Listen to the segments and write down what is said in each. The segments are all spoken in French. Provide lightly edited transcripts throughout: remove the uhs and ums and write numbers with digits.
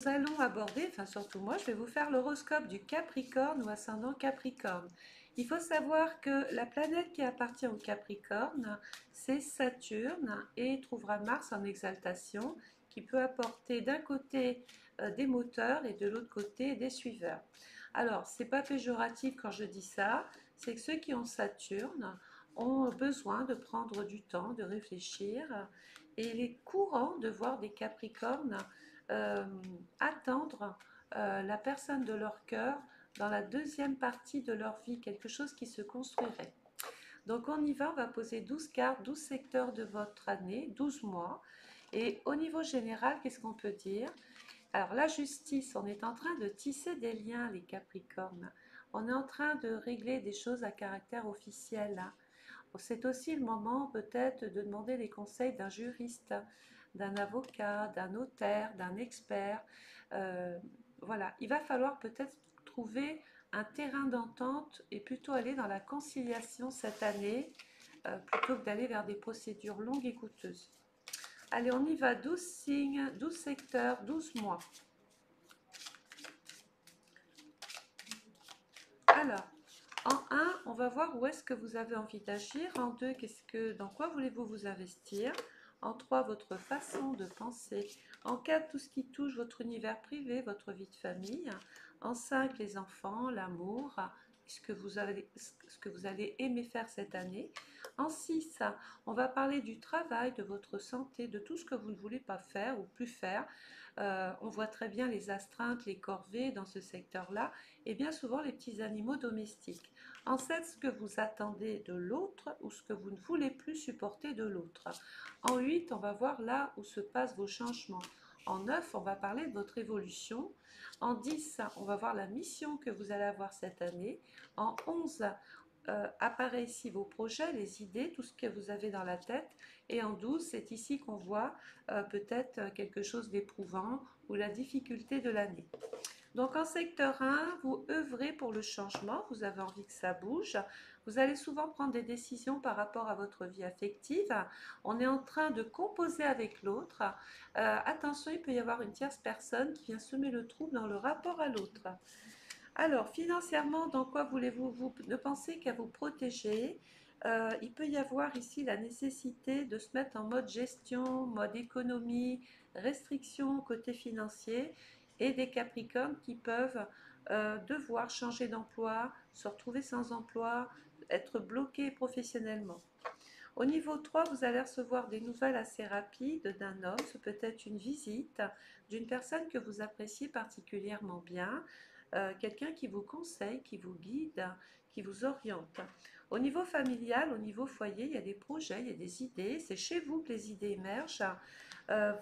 Nous allons aborder, enfin surtout moi, je vais vous faire l'horoscope du Capricorne ou ascendant Capricorne. Il faut savoir que la planète qui appartient au Capricorne, c'est Saturne et trouvera Mars en exaltation, qui peut apporter d'un côté des moteurs et de l'autre côté des suiveurs. Alors, c'est pas péjoratif quand je dis ça, c'est que ceux qui ont Saturne ont besoin de prendre du temps, de réfléchir, et il est courant de voir des Capricornes euh, attendre la personne de leur cœur dans la deuxième partie de leur vie, quelque chose qui se construirait. Donc on y va, on va poser 12 cartes, 12 secteurs de votre année, 12 mois. Et au niveau général, qu'est-ce qu'on peut dire? Alors la justice, on est en train de tisser des liens, les Capricornes. On est en train de régler des choses à caractère officiel. C'est aussi le moment peut-être de demander les conseils d'un juriste, d'un avocat, d'un notaire, d'un expert. Euh, voilà, il va falloir peut-être trouver un terrain d'entente et plutôt aller dans la conciliation cette année, plutôt que d'aller vers des procédures longues et coûteuses. Allez, on y va, 12 signes, 12 secteurs, 12 mois. Alors, en un, on va voir où est-ce que vous avez envie d'agir. En 2, dans quoi voulez-vous vous investir? En 3, votre façon de penser. En 4, tout ce qui touche votre univers privé, votre vie de famille. En 5, les enfants, l'amour, ce que vous allez aimer faire cette année. En 6, on va parler du travail, de votre santé, de tout ce que vous ne voulez pas faire ou plus faire. On voit très bien les astreintes, les corvées dans ce secteur-là et bien souvent les petits animaux domestiques. En 7, ce que vous attendez de l'autre ou ce que vous ne voulez plus supporter de l'autre. En 8, on va voir là où se passent vos changements. En 9, on va parler de votre évolution. En 10, on va voir la mission que vous allez avoir cette année. En 11, apparaît ici vos projets, les idées, tout ce que vous avez dans la tête. Et en 12, c'est ici qu'on voit peut-être quelque chose d'éprouvant ou la difficulté de l'année. Donc en secteur 1, vous œuvrez pour le changement, vous avez envie que ça bouge. Vous allez souvent prendre des décisions par rapport à votre vie affective. On est en train de composer avec l'autre. Attention, il peut y avoir une tierce personne qui vient semer le trouble dans le rapport à l'autre. Alors, financièrement, dans quoi voulez-vous vous ne pensez qu'à vous protéger? Il peut y avoir ici la nécessité de se mettre en mode gestion, mode économie, restriction côté financier et des Capricornes qui peuvent devoir changer d'emploi, se retrouver sans emploi, être bloqués professionnellement. Au niveau 3, vous allez recevoir des nouvelles assez rapides d'un homme, ce peut être une visite d'une personne que vous appréciez particulièrement bien, quelqu'un qui vous conseille, qui vous guide, qui vous oriente. Au niveau familial, au niveau foyer, il y a des projets, il y a des idées, c'est chez vous que les idées émergent. Euh,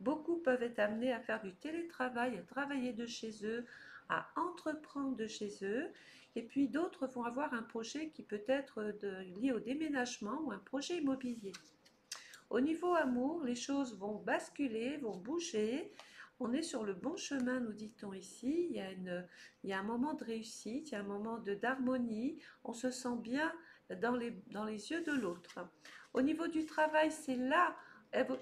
Beaucoup peuvent être amenés à faire du télétravail, à travailler de chez eux, à entreprendre de chez eux. Et puis d'autres vont avoir un projet qui peut être lié au déménagement ou un projet immobilier. Au niveau amour, les choses vont basculer, vont bouger. On est sur le bon chemin, nous dit-on ici. Il y a un moment de réussite, il y a un moment d'harmonie. On se sent bien dans les yeux de l'autre. Au niveau du travail, c'est là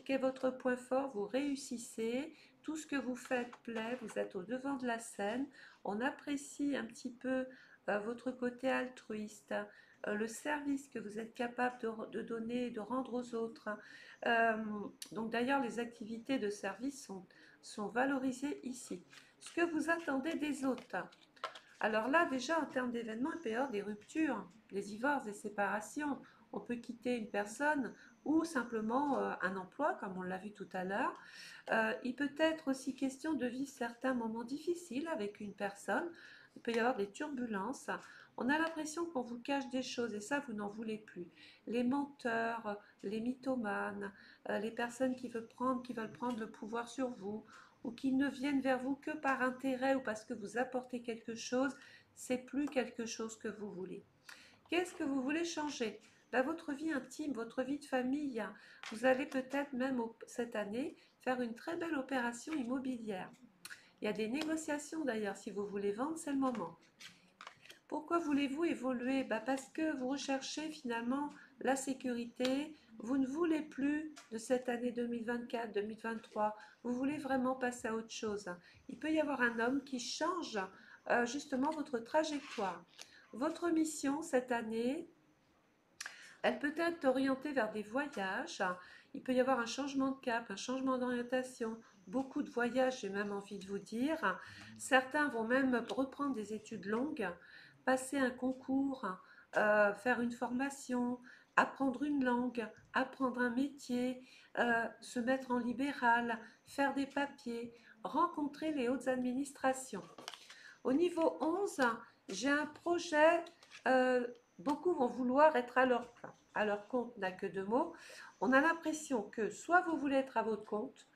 qu'est votre point fort. Vous réussissez, tout ce que vous faites plaît, vous êtes au devant de la scène. On apprécie un petit peu votre côté altruiste, le service que vous êtes capable de donner, de rendre aux autres. Euh, donc d'ailleurs, les activités de service sont valorisées ici. Ce que vous attendez des autres. Alors là, déjà, en termes d'événements, il peut y avoir des ruptures, des divorces, des séparations. On peut quitter une personne ou simplement un emploi, comme on l'a vu tout à l'heure. Il peut être aussi question de vivre certains moments difficiles avec une personne. Il peut y avoir des turbulences. On a l'impression qu'on vous cache des choses et ça, vous n'en voulez plus. Les menteurs, les mythomanes, les personnes qui veulent prendre le pouvoir sur vous ou qui ne viennent vers vous que par intérêt ou parce que vous apportez quelque chose, c'est plus quelque chose que vous voulez. Qu'est-ce que vous voulez changer? Votre vie intime, votre vie de famille, vous allez peut-être même cette année faire une très belle opération immobilière. Il y a des négociations d'ailleurs, si vous voulez vendre, c'est le moment. Pourquoi voulez-vous évoluer? Parce que vous recherchez finalement la sécurité, Vous ne voulez plus de cette année 2024, 2023. Vous voulez vraiment passer à autre chose. Il peut y avoir un homme qui change justement votre trajectoire. Votre mission cette année, elle peut être orientée vers des voyages. Il peut y avoir un changement de cap, un changement d'orientation. Beaucoup de voyages, j'ai même envie de vous dire. Certains vont même reprendre des études longues, passer un concours, faire une formation, apprendre une langue, apprendre un métier, se mettre en libéral, faire des papiers, rencontrer les hautes administrations. Au niveau 11, j'ai un projet, euh, beaucoup vont vouloir être à leur compte n'a que deux mots. On a l'impression que soit vous voulez être à votre compte,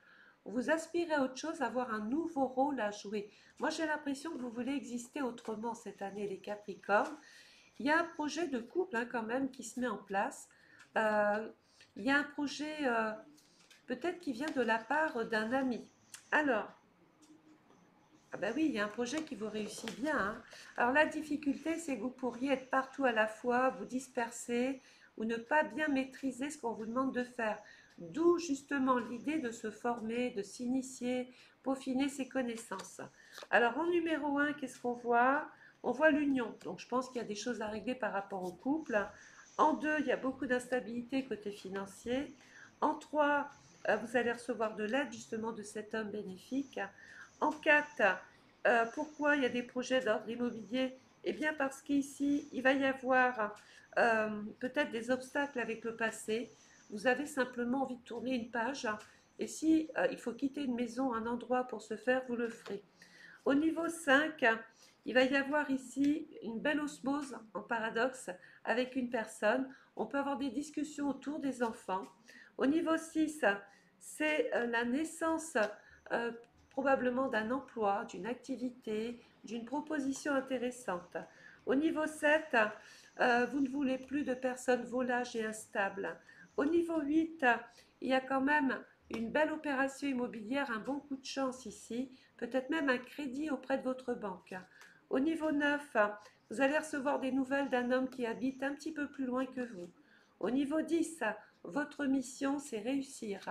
vous aspirez à autre chose, avoir un nouveau rôle à jouer. Moi, j'ai l'impression que vous voulez exister autrement cette année, les Capricornes. Il y a un projet de couple quand même qui se met en place. Euh, il y a un projet peut-être qui vient de la part d'un ami. Alors, ah ben oui, il y a un projet qui vous réussit bien, hein. Alors la difficulté, c'est que vous pourriez être partout à la fois, vous disperser ou ne pas bien maîtriser ce qu'on vous demande de faire. D'où justement l'idée de se former, de s'initier, peaufiner ses connaissances. Alors en numéro un, qu'est-ce qu'on voit? On voit l'union. Donc je pense qu'il y a des choses à régler par rapport au couple. En deux, il y a beaucoup d'instabilité côté financier. En trois, vous allez recevoir de l'aide justement de cet homme bénéfique. En 4, pourquoi il y a des projets d'ordre immobilier? Eh bien parce qu'ici, il va y avoir peut-être des obstacles avec le passé. Vous avez simplement envie de tourner une page. Et si il faut quitter une maison, un endroit pour se faire, vous le ferez. Au niveau 5, il va y avoir ici une belle osmose en paradoxe avec une personne. On peut avoir des discussions autour des enfants. Au niveau 6, c'est la naissance euh, probablement d'un emploi, d'une activité, d'une proposition intéressante. Au niveau 7, vous ne voulez plus de personnes volages et instables. Au niveau 8, il y a quand même une belle opération immobilière, un bon coup de chance ici, peut-être même un crédit auprès de votre banque. Au niveau 9, vous allez recevoir des nouvelles d'un homme qui habite un petit peu plus loin que vous. Au niveau 10, votre mission, c'est réussir.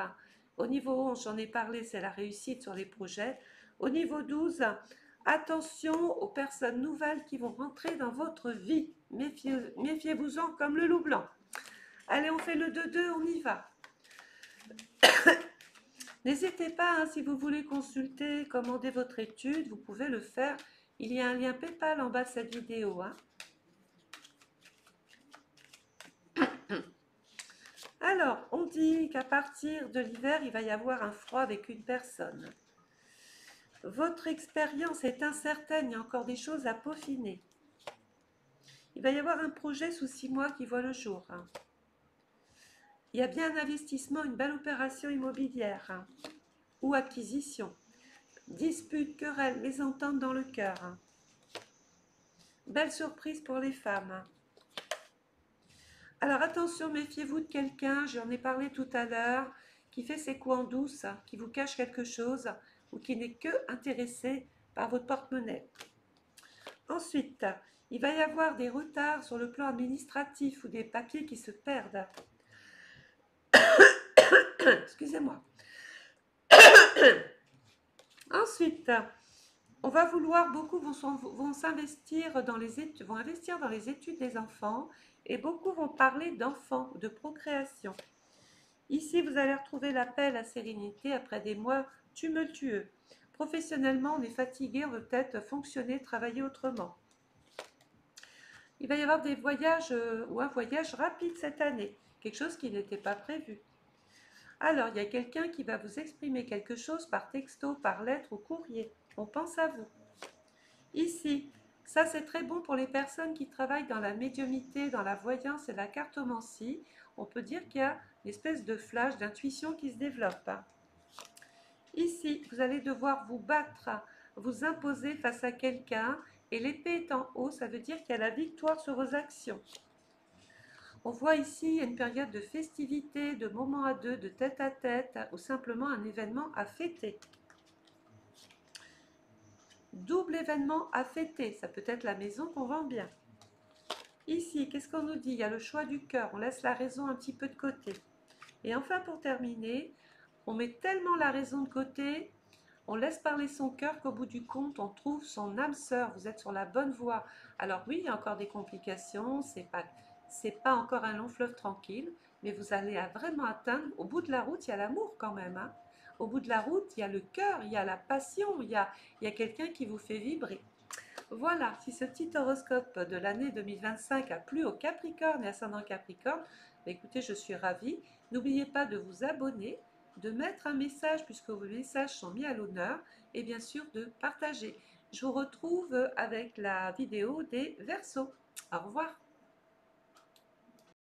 Au niveau 11, j'en ai parlé, c'est la réussite sur les projets. Au niveau 12, attention aux personnes nouvelles qui vont rentrer dans votre vie. Méfiez-vous-en comme le loup blanc. Allez, on fait le 2-2, on y va. N'hésitez pas, hein, si vous voulez consulter, commander votre étude, vous pouvez le faire. Il y a un lien PayPal en bas de cette vidéo, hein. Alors, on dit qu'à partir de l'hiver, il va y avoir un froid avec une personne. Votre expérience est incertaine, il y a encore des choses à peaufiner. Il va y avoir un projet sous 6 mois qui voit le jour, hein. Il y a bien un investissement, une belle opération immobilière, hein, ou acquisition. Dispute, querelle, mésentente dans le cœur, hein. Belle surprise pour les femmes, hein. Alors attention, méfiez-vous de quelqu'un, j'en ai parlé tout à l'heure, qui fait ses coups en douce, qui vous cache quelque chose ou qui n'est que intéressé par votre porte-monnaie. Ensuite, il va y avoir des retards sur le plan administratif ou des papiers qui se perdent. Excusez-moi. Ensuite, on va vouloir, beaucoup vont s'investir dans les études, vont investir dans les études des enfants et beaucoup vont parler d'enfants, de procréation. Ici, vous allez retrouver la paix, la sérénité après des mois tumultueux. Professionnellement, on est fatigué, on veut peut-être fonctionner, travailler autrement. Il va y avoir des voyages ou un voyage rapide cette année, quelque chose qui n'était pas prévu. Alors, il y a quelqu'un qui va vous exprimer quelque chose par texto, par lettre ou courrier. On pense à vous. Ici, ça c'est très bon pour les personnes qui travaillent dans la médiumnité, dans la voyance et la cartomancie. On peut dire qu'il y a une espèce de flash, d'intuition qui se développe. Ici, vous allez devoir vous battre, vous imposer face à quelqu'un et l'épée est en haut, ça veut dire qu'il y a la victoire sur vos actions. On voit ici une période de festivité, de moments à deux, de tête à tête ou simplement un événement à fêter. Double événement à fêter, ça peut être la maison qu'on vend bien. Ici, qu'est-ce qu'on nous dit? Il y a le choix du cœur, on laisse la raison un petit peu de côté. Et enfin, pour terminer, on met tellement la raison de côté, on laisse parler son cœur qu'au bout du compte, on trouve son âme sœur. Vous êtes sur la bonne voie. Alors oui, il y a encore des complications, c'est pas encore un long fleuve tranquille, mais vous allez vraiment atteindre, au bout de la route, il y a l'amour quand même, hein. Au bout de la route, il y a le cœur, il y a la passion, il y a quelqu'un qui vous fait vibrer. Voilà, si ce petit horoscope de l'année 2025 a plu au Capricorne et ascendant Capricorne, bah écoutez, je suis ravie. N'oubliez pas de vous abonner, de mettre un message puisque vos messages sont mis à l'honneur et bien sûr de partager. Je vous retrouve avec la vidéo des Verseaux. Au revoir.